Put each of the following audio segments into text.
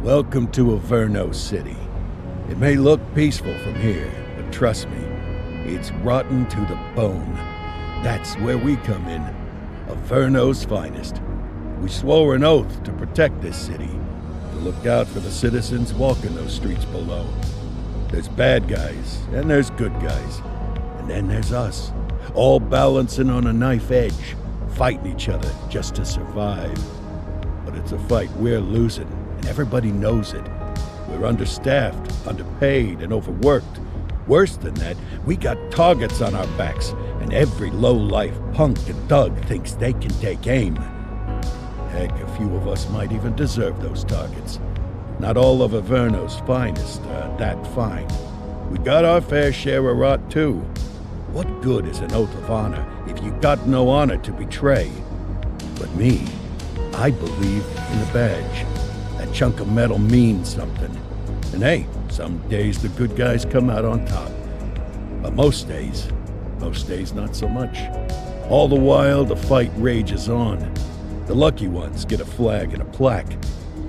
Welcome to Averno City. It may look peaceful from here, but trust me, it's rotten to the bone. That's where we come in. Averno's finest. We swore an oath to protect this city, to look out for the citizens walking those streets below. There's bad guys, and there's good guys. And then there's us, all balancing on a knife edge, fighting each other just to survive. But it's a fight we're losing, and everybody knows it. We're understaffed, underpaid, and overworked. Worse than that, we got targets on our backs, and every low-life punk and thug thinks they can take aim. Heck, a few of us might even deserve those targets. Not all of Averno's finest are that fine. We got our fair share of rot, too. What good is an oath of honor if you got no honor to betray? But me, I believe in the badge. That chunk of metal means something. And hey, some days the good guys come out on top. But most days not so much. All the while, the fight rages on. The lucky ones get a flag and a plaque.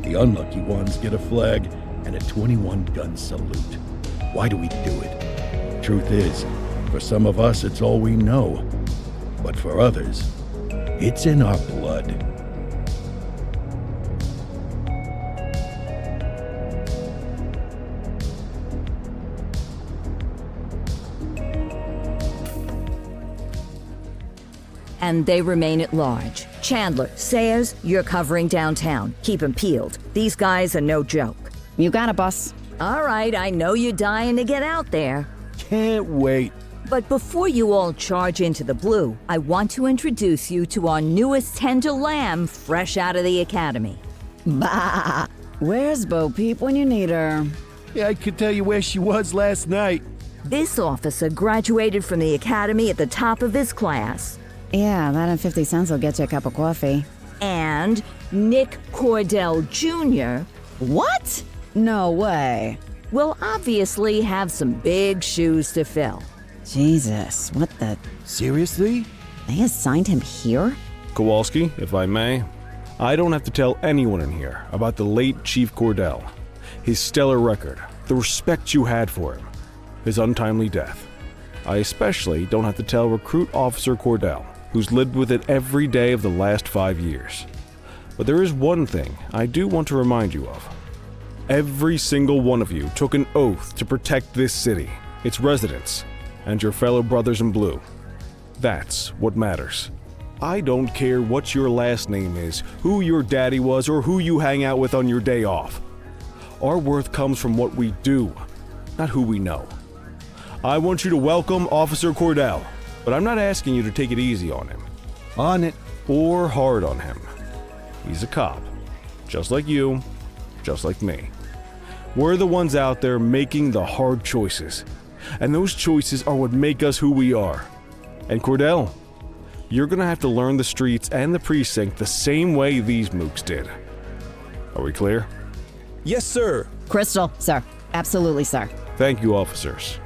The unlucky ones get a flag and a 21-gun salute. Why do we do it? Truth is, for some of us, it's all we know. But for others, it's in our blood. And they remain at large. Chandler, Sayers, you're covering downtown. Keep 'em peeled. These guys are no joke. You got it, boss. All right, I know you're dying to get out there. Can't wait. But before you all charge into the blue, I want to introduce you to our newest tender lamb fresh out of the academy. Bah! Where's Bo Peep when you need her? Yeah, I could tell you where she was last night. This officer graduated from the academy at the top of his class. Yeah, that and 50 cents will get you a cup of coffee. And Nick Cordell Jr. What? No way. will obviously have some big shoes to fill. Jesus, what the... Seriously? They assigned him here? Kowalski, if I may, I don't have to tell anyone in here about the late Chief Cordell, his stellar record, the respect you had for him, his untimely death. I especially don't have to tell Recruit Officer Cordell, who's lived with it every day of the last 5 years. But there is one thing I do want to remind you of. Every single one of you took an oath to protect this city, its residents, and your fellow brothers in blue. That's what matters. I don't care what your last name is, who your daddy was, or who you hang out with on your day off. Our worth comes from what we do, not who we know. I want you to welcome Officer Cordell, but I'm not asking you to take it easy on him. On it. Or hard on him. He's a cop, just like you, just like me. We're the ones out there making the hard choices, and those choices are what make us who we are. And Cordell, you're gonna have to learn the streets and the precinct the same way these mooks did. Are we clear? Yes, sir. Crystal, sir. Absolutely, sir. Thank you, officers.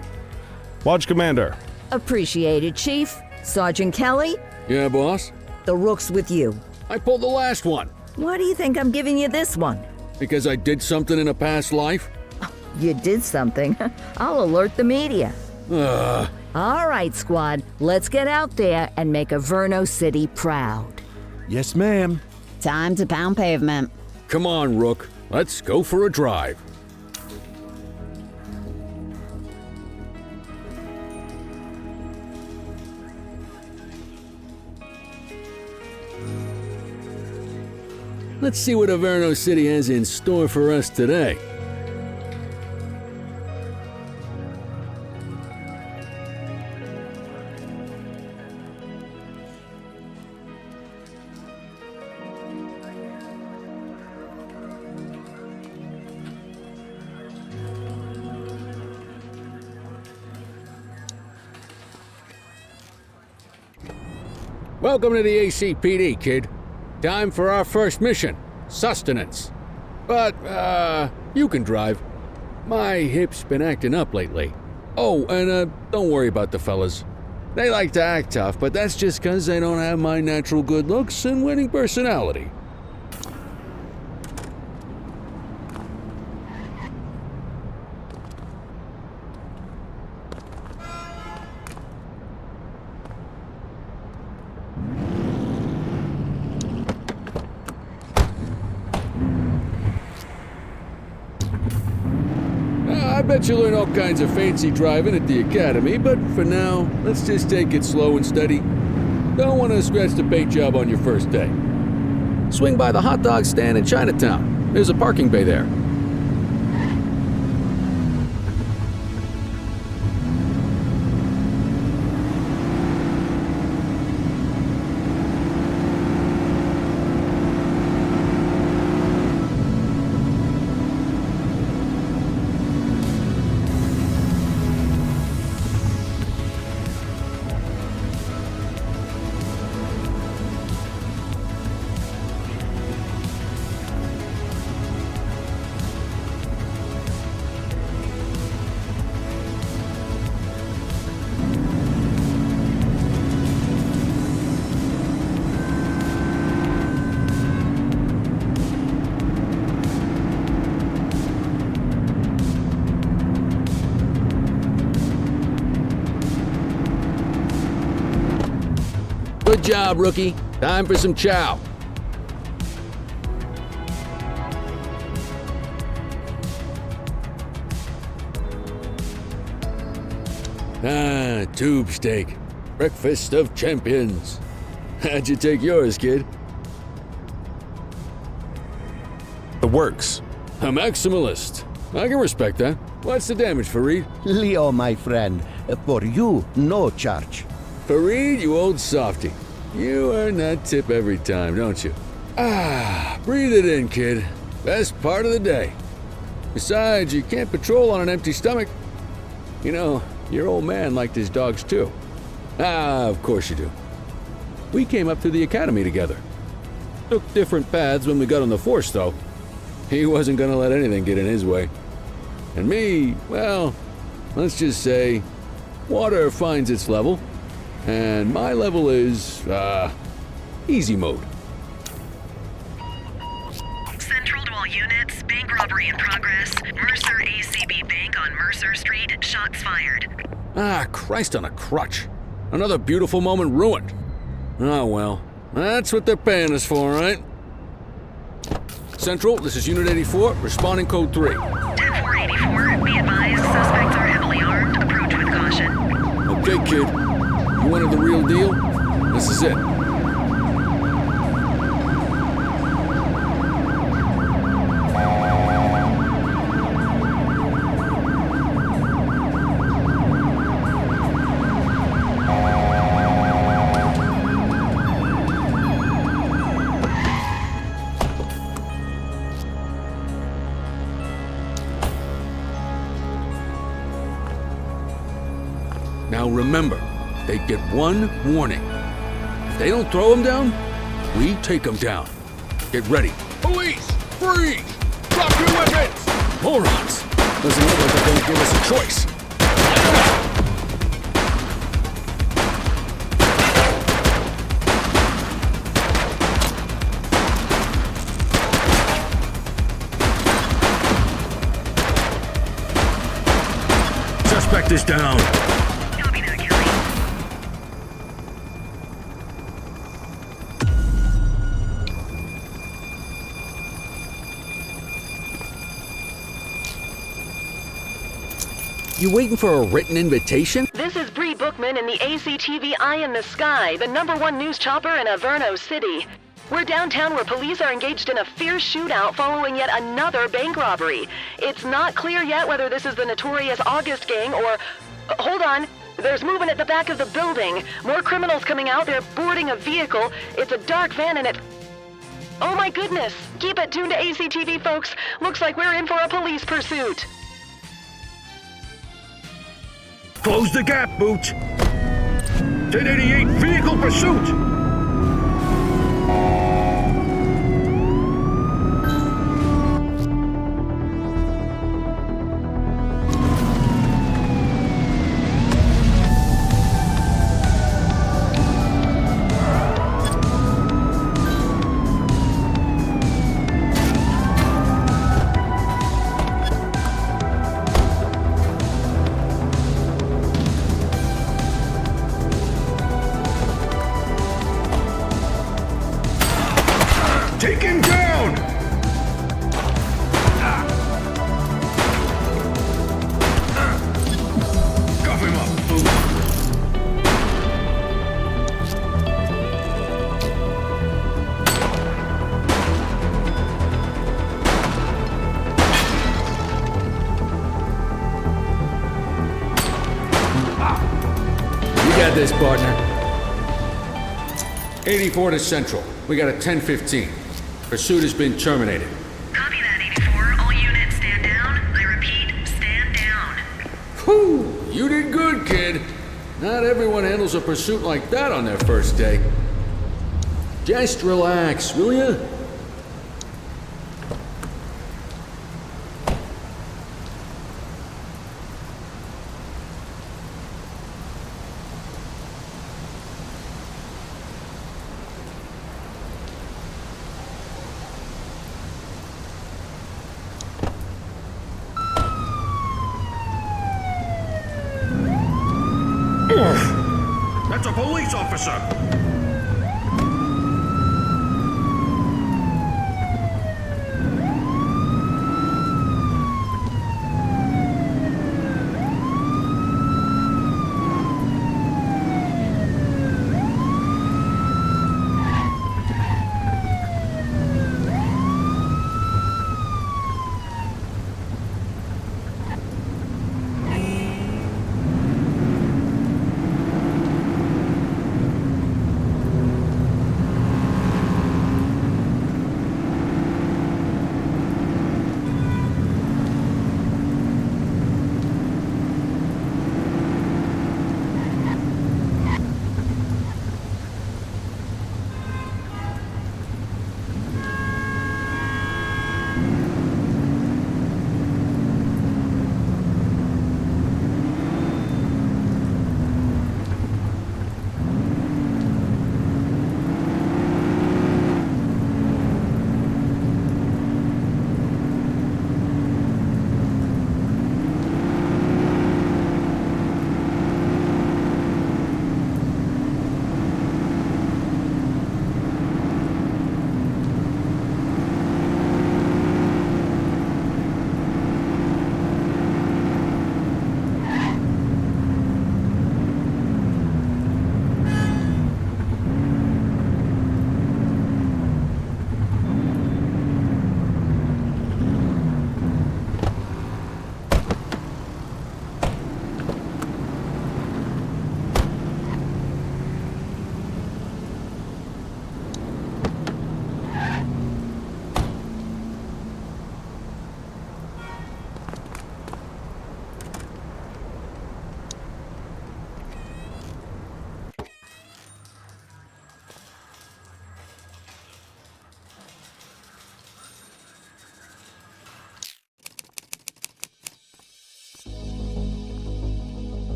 Watch Commander. Appreciated, Chief. Sergeant Kelly, Yeah, boss? the rook's with you. I pulled the last one. Why do you think I'm giving you this one? Because I did something in a past life? You did something. I'll alert the media. Ugh. All right, squad, let's get out there and make Averno City proud. Yes, ma'am. Time to pound pavement. Come on, Rook. Let's go for a drive. Let's see what Averno City has in store for us today. Welcome to the ACPD, kid. Time for our first mission, sustenance. But, you can drive. My hip's been acting up lately. Oh, and, don't worry about the fellas. They like to act tough, but that's just 'cause they don't have my natural good looks and winning personality. Bet you learn all kinds of fancy driving at the academy, but for now, let's just take it slow and steady. Don't want to scratch the paint job on your first day. Swing by the hot dog stand in Chinatown. There's a parking bay there. Good job, rookie. Time for some chow. Tube steak. Breakfast of champions. How'd you take yours, kid? The works. A maximalist. I can respect that. What's the damage, Fareed? Leo, my friend, for you, no charge. Fareed, you old softy. You earn that tip every time, don't you? Breathe it in, kid. Best part of the day. Besides, you can't patrol on an empty stomach. You know, your old man liked his dogs too. Of course you do. We came up through the academy together. Took different paths when we got on the force, though. He wasn't gonna let anything get in his way. And me, well, let's just say, water finds its level. And my level is, easy mode. Central to all units, bank robbery in progress. Mercer ACB Bank on Mercer Street, shots fired. Christ on a crutch. Another beautiful moment ruined. Oh well, that's what they're paying us for, right? Central, this is Unit 84, responding code 3. 10-484, be advised, suspects are heavily armed. Approach with caution. Okay, kid. You wanted the real deal? This is it. Now remember, they get one warning. If they don't throw them down, we take them down. Get ready. Police! Freeze! Drop your weapons! Morons! Doesn't look like they're going to give us a choice. Suspect is down. Copy that, Kelly. You waiting for a written invitation? This is Bree Bookman in the ACTV Eye in the Sky, the #1 news chopper in Averno City. We're downtown where police are engaged in a fierce shootout following yet another bank robbery. It's not clear yet whether this is the notorious August gang or... hold on. There's movement at the back of the building. More criminals coming out. They're boarding a vehicle. It's a dark van and it... oh my goodness. Keep it tuned to ACTV, folks. Looks like we're in for a police pursuit. Close the gap, Boots. 1088, vehicle pursuit. Take him down! got this, partner. 84 to Central. We got a 10:15. Pursuit has been terminated. Copy that, 84. All units stand down. I repeat, stand down. Whew! You did good, kid. Not everyone handles a pursuit like that on their first day. Just relax, will ya? That's a police officer!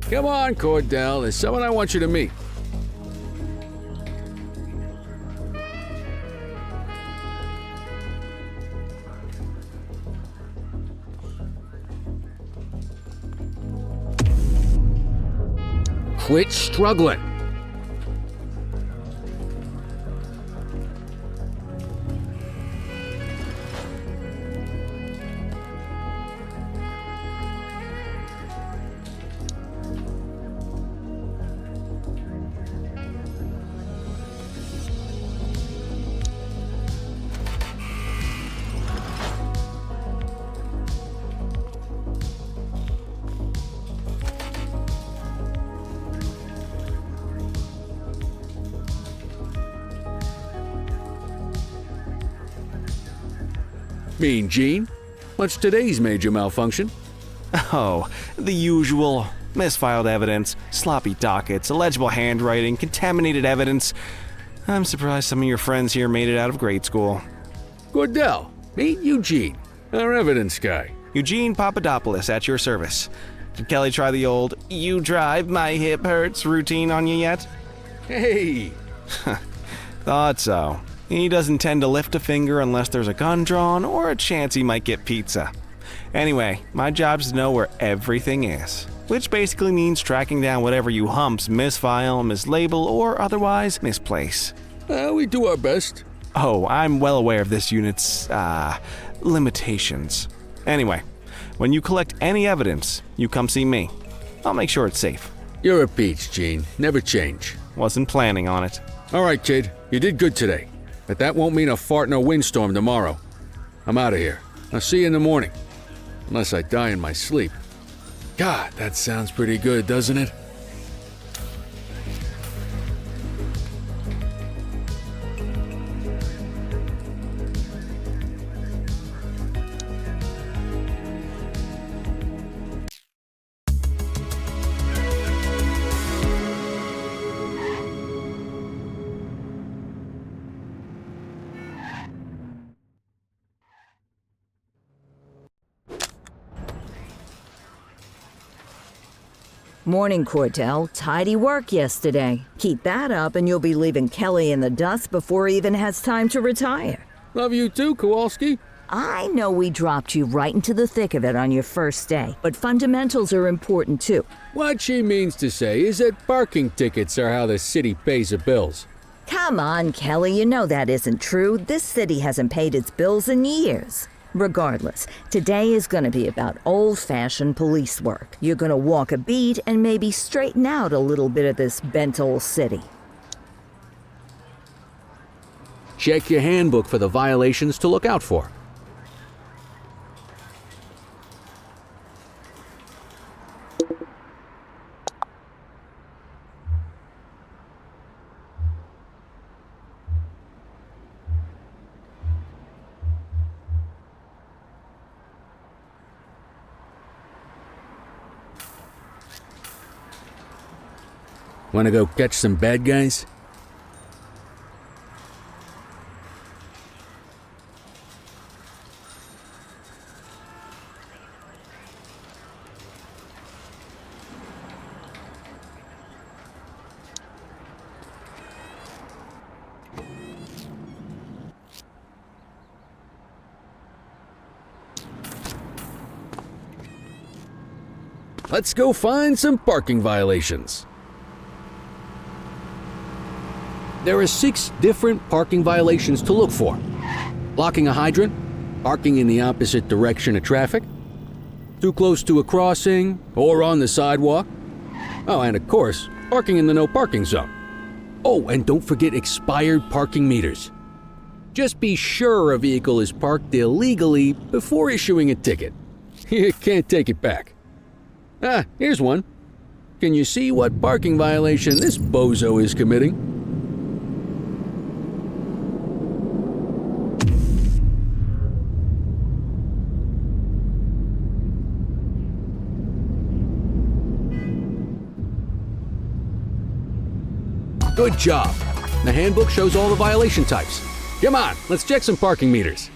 Come on, Cordell. There's someone I want you to meet. Quit struggling. Mean Gene? What's today's major malfunction? Oh, the usual. Misfiled evidence, sloppy dockets, illegible handwriting, contaminated evidence. I'm surprised some of your friends here made it out of grade school. Cordell, meet Eugene, our evidence guy. Eugene Papadopoulos at your service. Did Kelly try the old, "you drive, my hip hurts" routine on you yet? Hey! Thought so. He doesn't tend to lift a finger unless there's a gun drawn or a chance he might get pizza. Anyway, my job's to know where everything is, which basically means tracking down whatever you humps misfile, mislabel, or otherwise misplace. We do our best. Oh, I'm well aware of this unit's, limitations. Anyway, when you collect any evidence, you come see me. I'll make sure it's safe. You're a peach, Gene. Never change. Wasn't planning on it. All right, kid. You did good today. But that won't mean a fart in a windstorm tomorrow. I'm out of here. I'll see you in the morning. unless I die in my sleep. God, that sounds pretty good, doesn't it? Morning, Cordell. Tidy work yesterday. Keep that up and you'll be leaving Kelly in the dust before he even has time to retire. Love you too, Kowalski. I know we dropped you right into the thick of it on your first day, but fundamentals are important too. What she means to say is that parking tickets are how the city pays the bills. Come on, Kelly, you know that isn't true. This city hasn't paid its bills in years. Regardless, today is going to be about old-fashioned police work. You're going to walk a beat and maybe straighten out a little bit of this bent old city. Check your handbook for the violations to look out for. Want to go catch some bad guys? Let's go find some parking violations. There are 6 different parking violations to look for. Blocking a hydrant, parking in the opposite direction of traffic, too close to a crossing or on the sidewalk. Oh, and of course, parking in the no parking zone. Oh, and don't forget expired parking meters. Just be sure a vehicle is parked illegally before issuing a ticket. You can't take it back. Ah, here's one. Can you see what parking violation this bozo is committing? Good job. The handbook shows all the violation types. Come on, let's check some parking meters.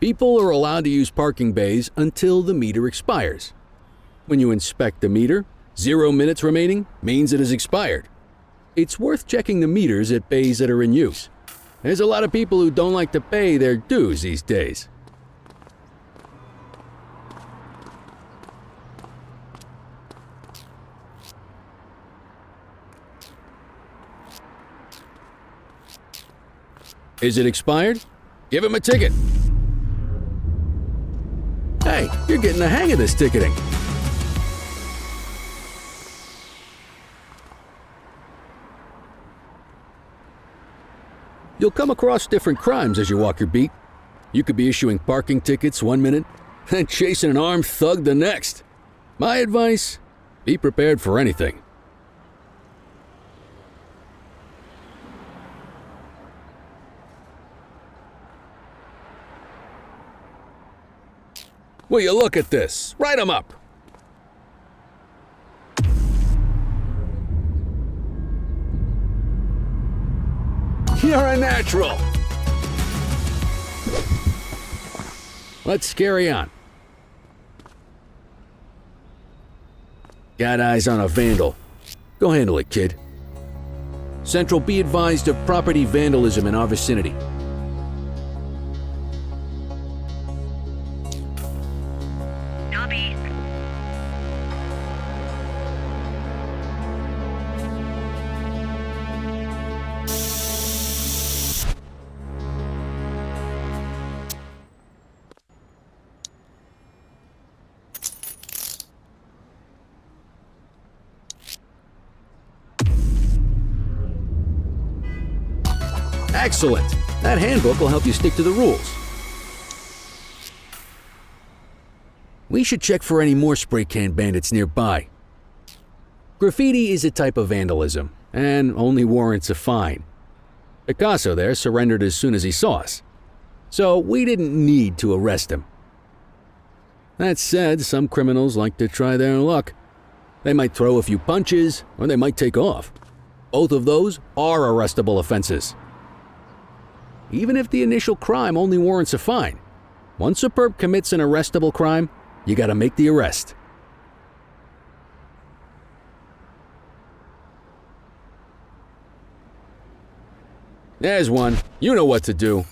People are allowed to use parking bays until the meter expires. When you inspect the meter, 0 minutes remaining means it has expired. It's worth checking the meters at bays that are in use. There's a lot of people who don't like to pay their dues these days. Is it expired? Give him a ticket. Hey, you're getting the hang of this ticketing. You'll come across different crimes as you walk your beat. You could be issuing parking tickets 1 minute, and chasing an armed thug the next. My advice, be prepared for anything. Will you look at this? Write 'em up. You're a natural. Let's carry on. Got eyes on a vandal. Go handle it, kid. Central, be advised of property vandalism in our vicinity. Copy. Excellent. That handbook will help you stick to the rules. We should check for any more spray can bandits nearby. Graffiti is a type of vandalism, and only warrants a fine. Picasso there surrendered as soon as he saw us, so we didn't need to arrest him. That said, some criminals like to try their luck. They might throw a few punches, or they might take off. Both of those are arrestable offenses. Even if the initial crime only warrants a fine, once a perp commits an arrestable crime, you gotta make the arrest. There's one. You know what to do.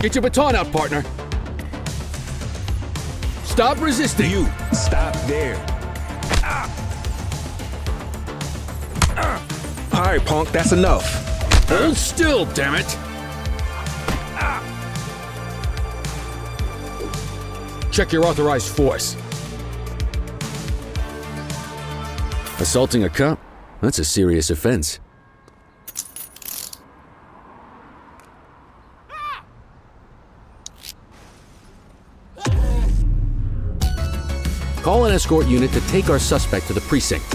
Get your baton out, partner. Stop resisting. You, stop there. All right, punk, that's enough. Hold still, damn it. Check your authorized force. Assaulting a cop? That's a serious offense. Call an escort unit to take our suspect to the precinct.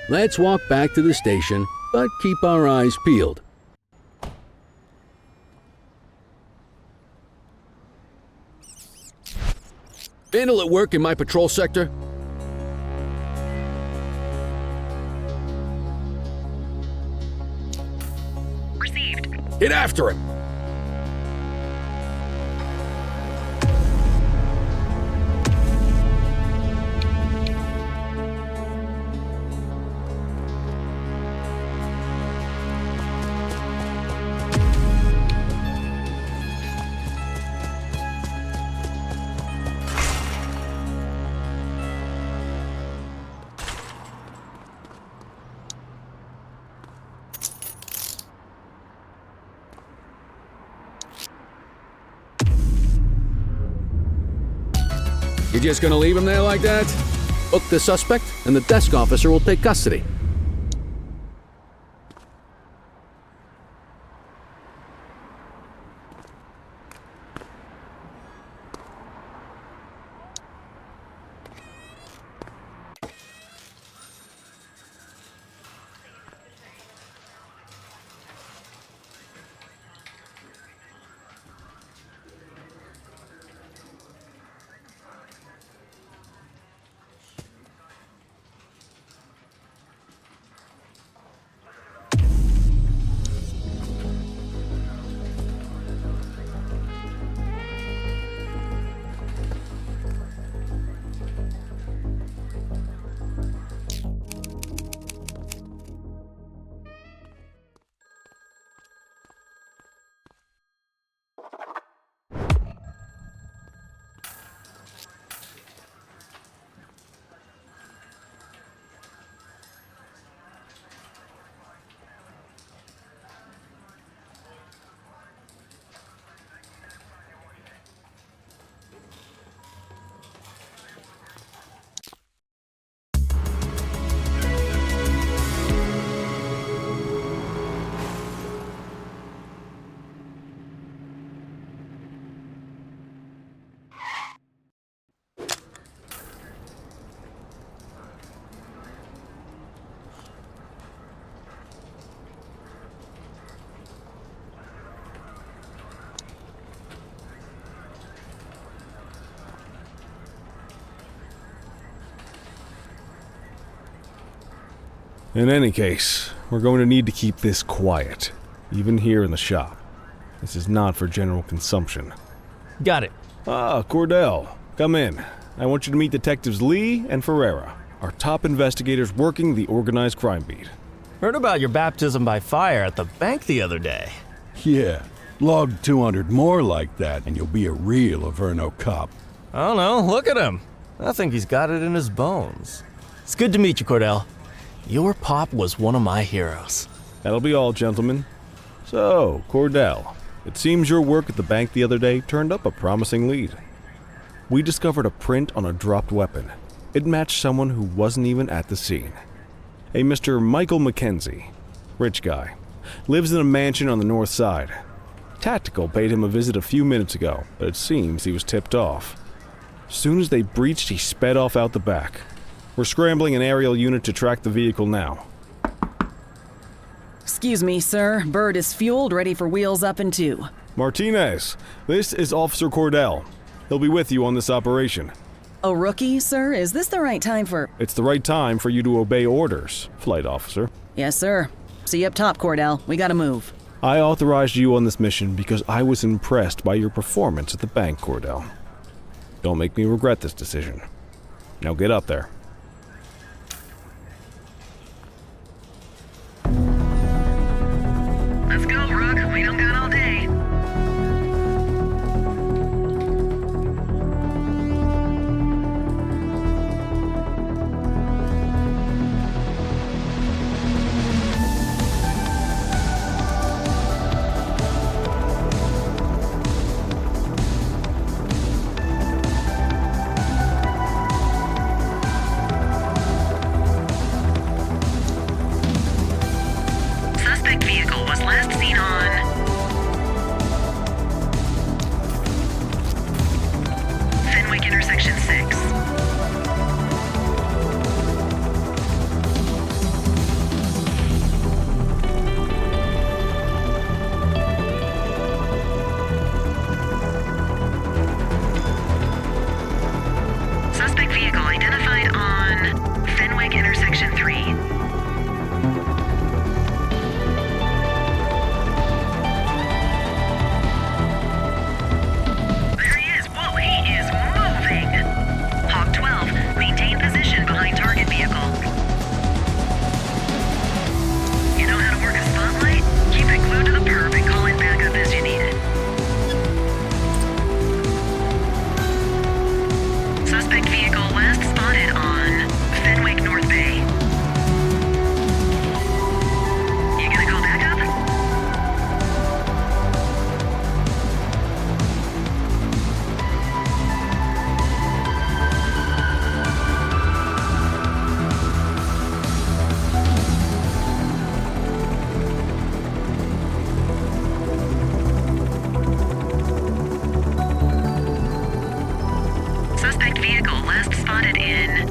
Let's walk back to the station, but keep our eyes peeled. Vandal at work in my patrol sector? Received. Get after him! You just gonna leave him there like that? Book the suspect, and the desk officer will take custody. In any case, we're going to need to keep this quiet, even here in the shop. This is not for general consumption. Got it. Ah, Cordell, come in. I want you to meet Detectives Lee and Ferreira, our top investigators working the organized crime beat. Heard about your baptism by fire at the bank the other day. Yeah, Log 200 more like that, and you'll be a real Averno cop. I don't know, look at him. I think he's got it in his bones. It's good to meet you, Cordell. Your pop was one of my heroes. That'll be all, gentlemen. So, Cordell, it seems your work at the bank the other day turned up a promising lead. We discovered a print on a dropped weapon. It matched someone who wasn't even at the scene. A Mr. Michael Mackenzie, rich guy, lives in a mansion on the north side. Tactical paid him a visit a few minutes ago, but it seems he was tipped off. Soon as they breached, he sped off out the back. We're scrambling an aerial unit to track the vehicle now. Excuse me, sir. Bird is fueled, ready for wheels up in 2. Martinez, this is Officer Cordell. He'll be with you on this operation. A rookie, sir? Is this the right time for... It's the right time for you to obey orders, Flight Officer. Yes, sir. See you up top, Cordell. We gotta move. I authorized you on this mission because I was impressed by your performance at the bank, Cordell. Don't make me regret this decision. Now get up there. Let's go, Rook. We don't got all day. Suspect vehicle was last seen on Fenwick intersection 6. Suspect vehicle identified on Fenwick intersection 3. There he is. Whoa, he is moving. Hawk 12, maintain position behind target vehicle. You know how to work a spotlight? Keep it glued to the perp and call it back up as you need it. Suspect vehicle last spotted on Fenwick North Bay. You gonna call back up? Suspect vehicle last spotted in